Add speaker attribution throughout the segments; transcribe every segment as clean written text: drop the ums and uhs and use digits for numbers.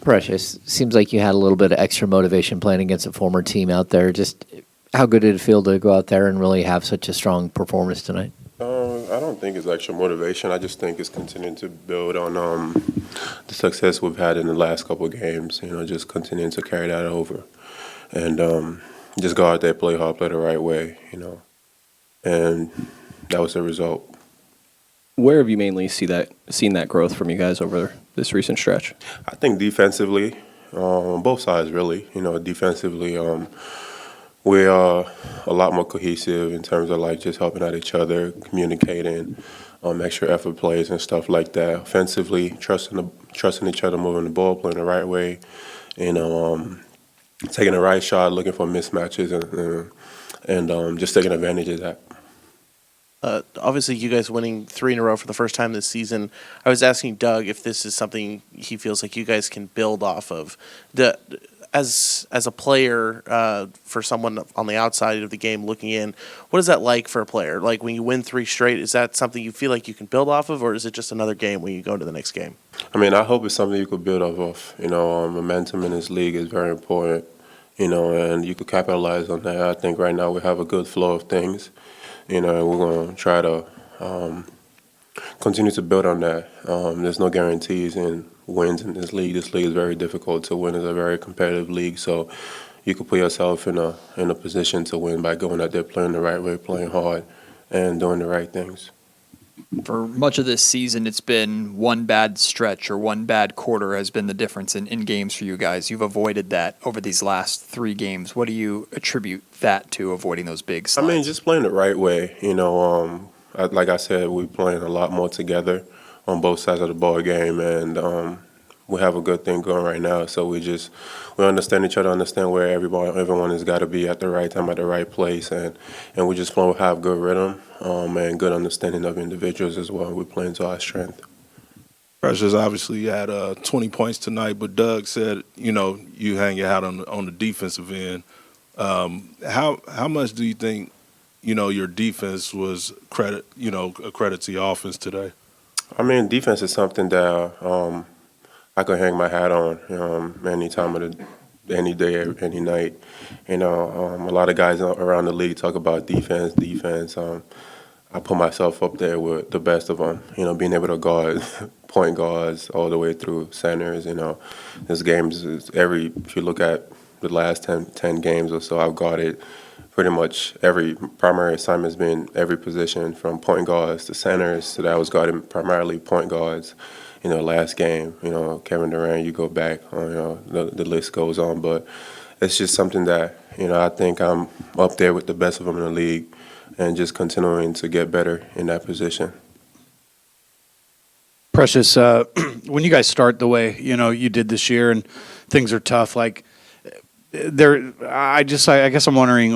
Speaker 1: Precious, seems like you had a little bit of extra motivation playing against a former team out there. Just how good did it feel to go out there and really have such a strong performance tonight?
Speaker 2: I don't think it's extra motivation. I just think it's continuing to build on the success we've had in the last couple of games. Just continuing to carry that over, and just go out there, play hard, play the right way. And that was the result.
Speaker 3: Where have you mainly seen that growth from you guys over this recent stretch?
Speaker 2: I think defensively, on both sides really. Defensively, we are a lot more cohesive in terms of like just helping out each other, communicating, extra effort plays and stuff like that. Offensively, trusting each other, moving the ball, playing the right way, taking the right shot, looking for mismatches, and just taking advantage of that.
Speaker 4: Obviously, you guys winning 3 in a row for the first time this season. I was asking Doug if this is something he feels like you guys can build off of. As a player, for someone on the outside of the game looking in, what is that like for a player? Like when you win 3 straight, is that something you feel like you can build off of, or is it just another game when you go to the next game?
Speaker 2: I hope it's something you could build off of. Momentum in this league is very important, and you could capitalize on that. I think right now we have a good flow of things. And we're going to try to continue to build on that. There's no guarantees in wins in this league. This league is very difficult to win. It's a very competitive league, so you could put yourself in a position to win by going out there, playing the right way, playing hard, and doing the right things.
Speaker 5: For much of this season, it's been one bad stretch or one bad quarter has been the difference in games for you guys. You've avoided that over these last 3 games. What do you attribute that to, avoiding those big slides?
Speaker 2: Just playing the right way. Like I said, we're playing a lot more together on both sides of the ball game, and we have a good thing going right now. So we understand each other, understand where everyone has got to be at the right time, at the right place, and we just have good rhythm and good understanding of individuals as well. We're playing to our strength.
Speaker 6: Precious, obviously you had 20 points tonight, but Doug said you hang your hat on the defensive end. How much do you think your defense was a credit to your offense today?
Speaker 2: Defense is something that I could hang my hat on any time of any day, any night. A lot of guys around the league talk about defense. I put myself up there with the best of them. Being able to guard point guards all the way through centers. This games if you look at the last 10 games or so, I've guarded pretty much every primary assignment has been every position from point guards to centers. So that I was guarding primarily point guards. Last game, Kevin Durant, you go back, the list goes on. But it's just something that, I think I'm up there with the best of them in the league and just continuing to get better in that position.
Speaker 7: Precious, when you guys start the way, you did this year and things are tough, I guess I'm wondering,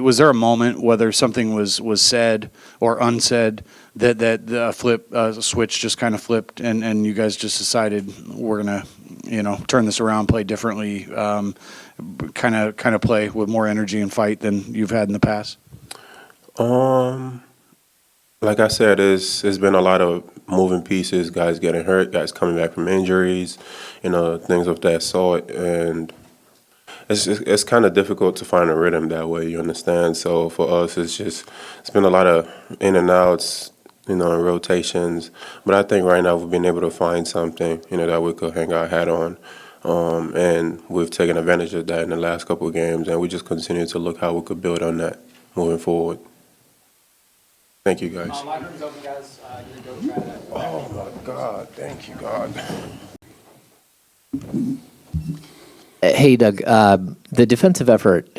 Speaker 7: was there a moment, whether something was said or unsaid, that the switch just kind of flipped and you guys just decided we're gonna, turn this around, play differently, kind of play with more energy and fight than you've had in the past?
Speaker 2: Like I said, there's been a lot of moving pieces, guys getting hurt, guys coming back from injuries, things of that sort, and it's kind of difficult to find a rhythm that way, you understand? So for us, it's been a lot of in and outs, and rotations. But I think right now we've been able to find something, that we could hang our hat on. And we've taken advantage of that in the last couple of games, and we just continue to look how we could build on that moving forward. Thank you, guys.
Speaker 8: Locker room's open, guys. You can go try that.
Speaker 2: Oh, my God. Thank you, God.
Speaker 1: Hey, Doug, the defensive effort,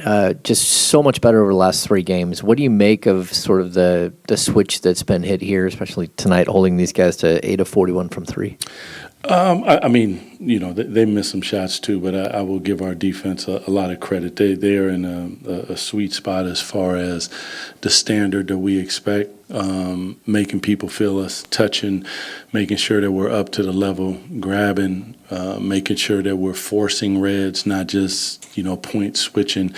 Speaker 1: just so much better over the last 3 games. What do you make of sort of the switch that's been hit here, especially tonight, holding these guys to 8 of 41 from 3?
Speaker 9: They missed some shots too, but I will give our defense a lot of credit. They are in a sweet spot as far as the standard that we expect, making people feel us, touching, making sure that we're up to the level, grabbing, making sure that we're forcing reds, not just point switching.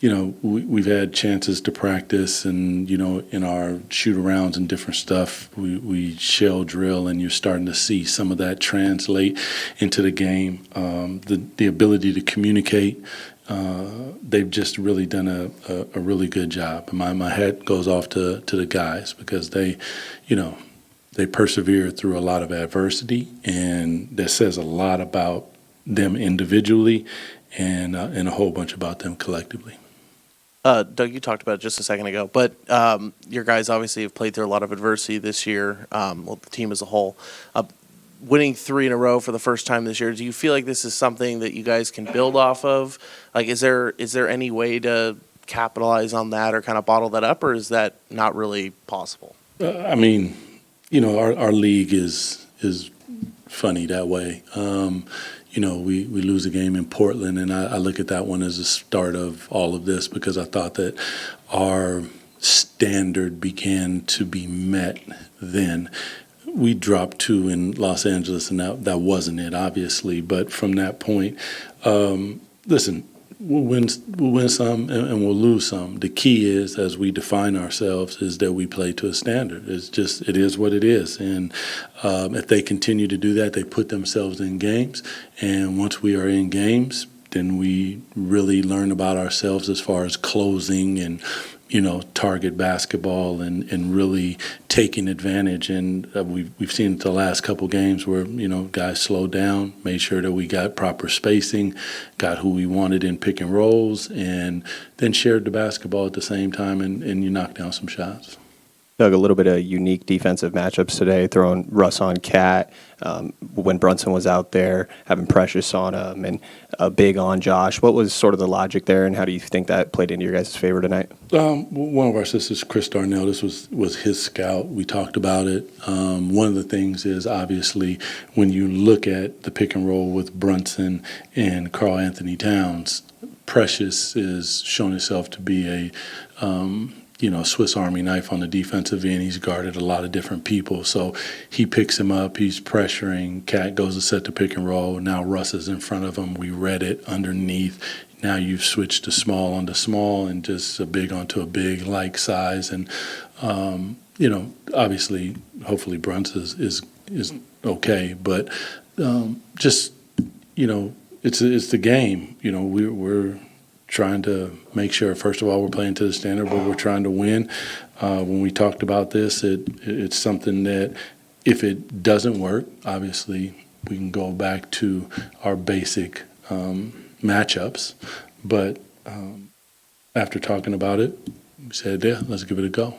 Speaker 9: we've had chances to practice, and in our shoot-arounds and different stuff, we shell drill, and you're starting to see some of that translate into the game. The ability to communicate, they've just really done a really good job. My hat goes off to the guys, because they persevere through a lot of adversity, and that says a lot about them individually and a whole bunch about them collectively.
Speaker 4: Doug, you talked about it just a second ago, but your guys obviously have played through a lot of adversity this year, the team as a whole. Winning 3 in a row for the first time this year, do you feel like this is something that you guys can build off of? Like, is there any way to capitalize on that or kind of bottle that up, or is that not really possible?
Speaker 9: Our league is funny that way. We lose a game in Portland, and I look at that one as the start of all of this, because I thought that our standard began to be met then. We dropped 2 in Los Angeles, and that wasn't it, obviously. But from that point, listen, we'll win some and we'll lose some. The key is, as we define ourselves, is that we play to a standard. It is what it is. And if they continue to do that, they put themselves in games. And once we are in games, then we really learn about ourselves as far as closing and target basketball and really taking advantage. And we've seen it the last couple games where, guys slowed down, made sure that we got proper spacing, got who we wanted in pick and rolls, and then shared the basketball at the same time, and you knocked down some shots.
Speaker 3: Doug, a little bit of unique defensive matchups today, throwing Russ on Cat when Brunson was out there, having Precious on him, and a big on Josh. What was sort of the logic there, and how do you think that played into your guys' favor tonight?
Speaker 9: One of our sisters, Chris Darnell, this was his scout. We talked about it. One of the things is, obviously, when you look at the pick and roll with Brunson and Karl Anthony Towns, Precious is shown himself to be a Swiss Army knife on the defensive end. He's guarded a lot of different people. So he picks him up. He's pressuring. Cat goes to set the pick and roll. Now Russ is in front of him. We read it underneath. Now you've switched to small onto small and just a big onto a big like size. And, obviously, hopefully Brunson is okay. But it's the game. We're trying to make sure, first of all, we're playing to the standard, but we're trying to win. When we talked about this, it's something that if it doesn't work, obviously we can go back to our basic matchups. But after talking about it, we said, yeah, let's give it a go.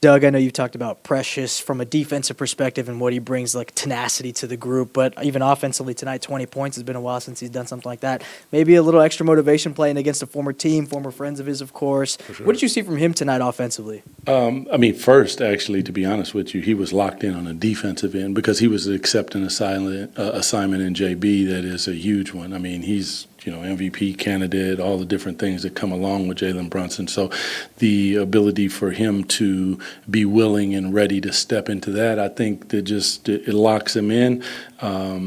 Speaker 8: Doug, I know you've talked about Precious from a defensive perspective and what he brings, like tenacity to the group, but even offensively tonight, 20 points. It's been a while since he's done something like that. Maybe a little extra motivation playing against a former team, former friends of his, of course. Sure. What did you see from him tonight offensively?
Speaker 9: First, actually, to be honest with you, he was locked in on the defensive end because he was accepting assignment in JB that is a huge one. He's MVP candidate, all the different things that come along with Jalen Brunson. So the ability for him to be willing and ready to step into that, I think that it locks him in.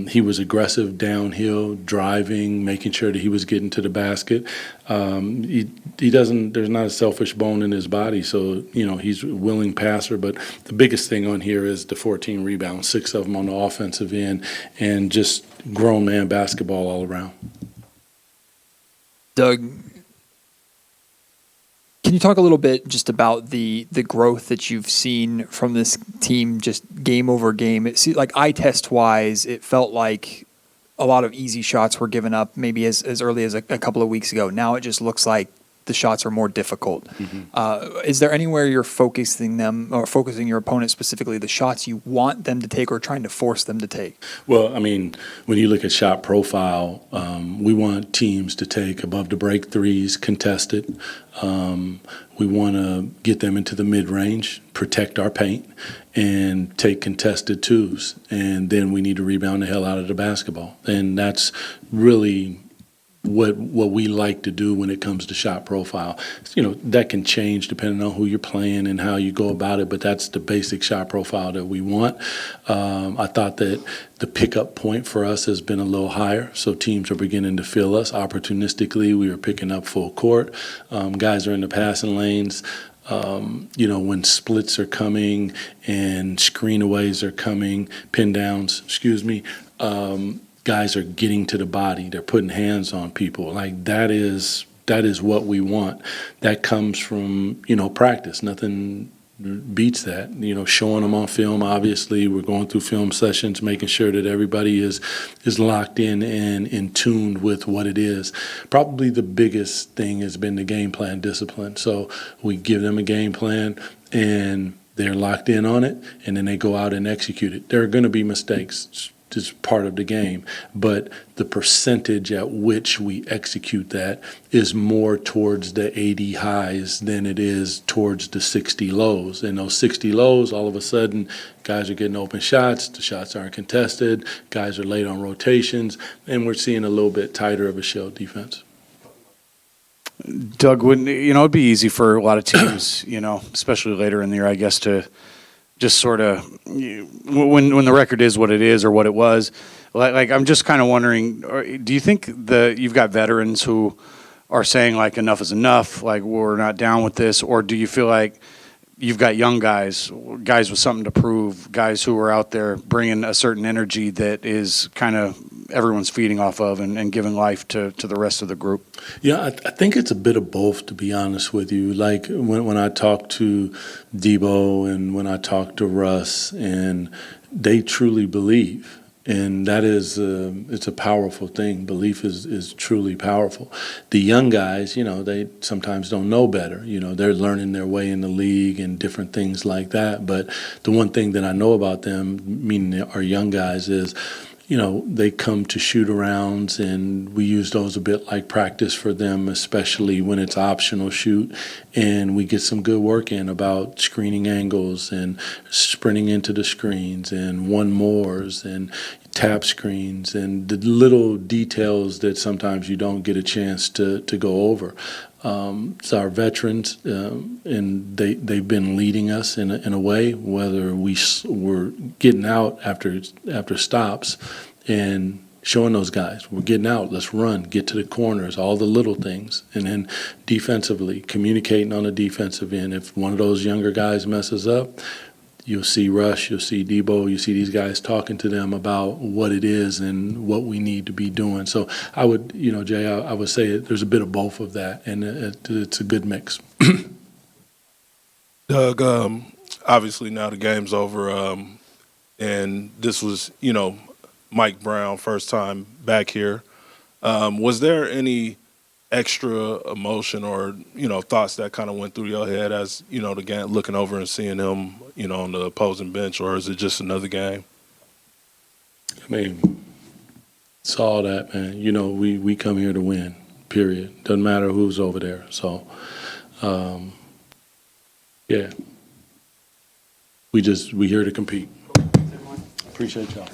Speaker 9: He was aggressive downhill, driving, making sure that he was getting to the basket. He doesn't, there's not a selfish bone in his body, so, he's a willing passer. But the biggest thing on here is the 14 rebounds, 6 of them on the offensive end, and just grown man basketball all around.
Speaker 5: Doug, can you talk a little bit just about the growth that you've seen from this team, just game over game? It seemed like eye test wise, it felt like a lot of easy shots were given up maybe as early as a couple of weeks ago. Now it just looks like the shots are more difficult. Mm-hmm. Is there anywhere you're focusing them or focusing your opponent, specifically the shots you want them to take or trying to force them to take?
Speaker 9: Well, when you look at shot profile, we want teams to take above the break threes contested. We want to get them into the mid-range, protect our paint, and take contested twos. And then we need to rebound the hell out of the basketball. And that's really what we like to do when it comes to shot profile. That can change depending on who you're playing and how you go about it, but that's the basic shot profile that we want. I thought that the pickup point for us has been a little higher, so teams are beginning to feel us. Opportunistically, we were picking up full court. Guys are in the passing lanes. When splits are coming and screenaways are coming, pin downs, guys are getting to the body. They're putting hands on people. Like that is what we want. That comes from, practice. Nothing beats that. Showing them on film. Obviously, we're going through film sessions, making sure that everybody is locked in and in tune with what it is. Probably the biggest thing has been the game plan discipline. So we give them a game plan and they're locked in on it, and then they go out and execute it. There are going to be mistakes. Is part of the game, but the percentage at which we execute that is more towards the 80 highs than it is towards the 60 lows. And those 60 lows, all of a sudden, guys are getting open shots, the shots aren't contested, guys are late on rotations, and we're seeing a little bit tighter of a shell defense.
Speaker 7: Doug, it'd be easy for a lot of teams, especially later in the year, I guess, to just sort of when the record is what it is or what it was. Like I'm just kind of wondering, do you think you've got veterans who are saying like enough is enough, like we're not down with this, or do you feel like you've got young guys with something to prove, guys who are out there bringing a certain energy that is kind of everyone's feeding off of and giving life to the rest of the group?
Speaker 9: Yeah, I think it's a bit of both, to be honest with you. Like when I talk to Debo and when I talk to Russ, and they truly believe. And that is, it's a powerful thing. Belief is truly powerful. The young guys, they sometimes don't know better. They're learning their way in the league and different things like that. But the one thing that I know about them, meaning our young guys, is, they come to shoot-arounds, and we use those a bit like practice for them, especially when it's optional shoot. And we get some good work in about screening angles and sprinting into the screens and one-mores and tap screens and the little details that sometimes you don't get a chance to go over. So our veterans, and they've been leading us in a way, whether we're getting out after stops and showing those guys, we're getting out, let's run, get to the corners, all the little things. And then defensively, communicating on the defensive end. If one of those younger guys messes up, you'll see Rush, you'll see Debo, you see these guys talking to them about what it is and what we need to be doing. So I would, Jay, I would say there's a bit of both of that, and it's a good mix.
Speaker 6: Doug, obviously now the game's over, and this was, Mike Brown, first time back here. Was there any extra emotion or, thoughts that kind of went through your head as, the game, looking over and seeing him, on the opposing bench, or is it just another game?
Speaker 9: I mean, it's all that, man. We come here to win, period. Doesn't matter who's over there. So, yeah. We here to compete. Appreciate y'all.